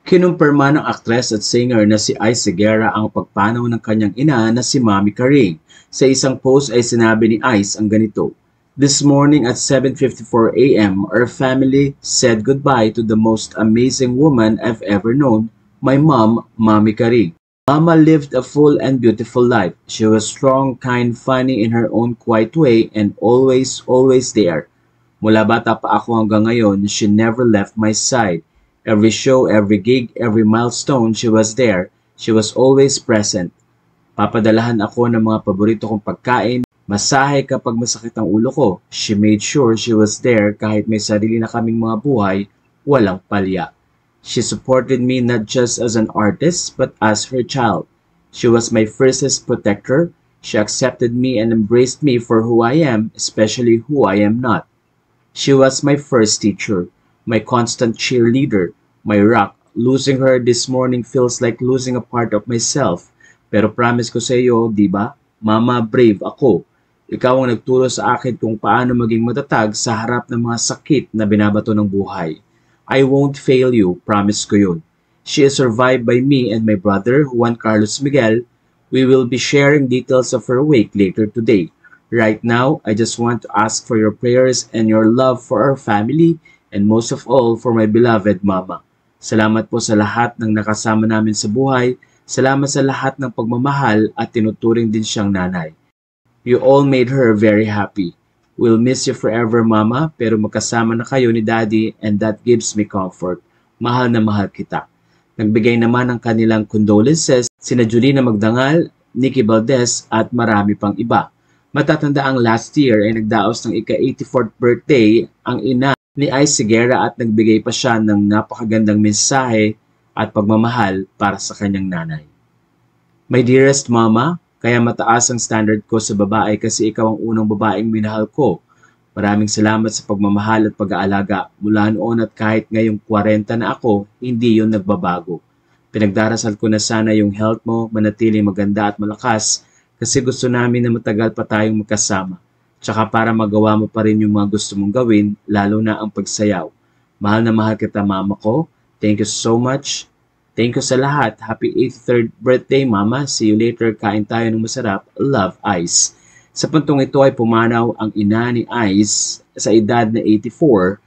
Kinumpirma ng aktres at singer na si Ice Seguera ang pagpanaw ng kanyang ina na si Mami Karing. Sa isang post ay sinabi ni Ice ang ganito, "This morning at 7:54 a.m., our family said goodbye to the most amazing woman I've ever known, my mom, Mami Karing. Mama lived a full and beautiful life. She was strong, kind, funny in her own quiet way, and always there. Mula bata pa ako hanggang ngayon, she never left my side. Every show, every gig, every milestone, she was there. She was always present. Papadalahan ako ng mga paborito kong pagkain, masahe kapag masakit ang ulo ko. She made sure she was there kahit may sarili na kaming mga buhay, walang palya. She supported me not just as an artist, but as her child. She was my fiercest protector. She accepted me and embraced me for who I am, especially who I am not. She was my first teacher, my constant cheerleader, my rock. Losing her this morning feels like losing a part of myself. Pero promise ko sa iyo, di ba? Mama, brave ako. Ikaw ang nagturo sa akin kung paano maging matatag sa harap ng mga sakit na binabato ng buhay. I won't fail you, promise ko yun. She is survived by me and my brother, Juan Carlos Miguel. We will be sharing details of her wake later today. Right now, I just want to ask for your prayers and your love for our family and most of all for my beloved mama. Salamat po sa lahat ng nakasama namin sa buhay. Salamat sa lahat ng pagmamahal at tinuturing din siyang nanay. You all made her very happy. We'll miss you forever, Mama, pero magkasama na kayo ni Daddy and that gives me comfort. Mahal na mahal kita." Nagbigay naman ng kanilang condolences sina Julina Magdangal, Nikki Valdez at marami pang iba. Matatanda ang last year ay nagdaos ng ika-84th birthday ang ina ni Ice Seguera at nagbigay pa siya ng napakagandang mensahe at pagmamahal para sa kanyang nanay. "My dearest Mama, kaya mataas ang standard ko sa babae kasi ikaw ang unang babaeng minahal ko. Maraming salamat sa pagmamahal at pag-aalaga mula noon at kahit ngayong 40 na ako, hindi yun nagbabago. Pinagdarasal ko na sana yung health mo manatiling maganda at malakas kasi gusto namin na matagal pa tayong magkasama. Tsaka para magawa mo pa rin yung mga gusto mong gawin, lalo na ang pagsayaw. Mahal na mahal kita, Mama ko. Thank you so much. Thank you sa lahat. Happy 83rd birthday, Mama. See you later. Kain tayo ng masarap. Love, Ice." Sa puntong ito ay pumanaw ang ina ni Ice sa edad na 84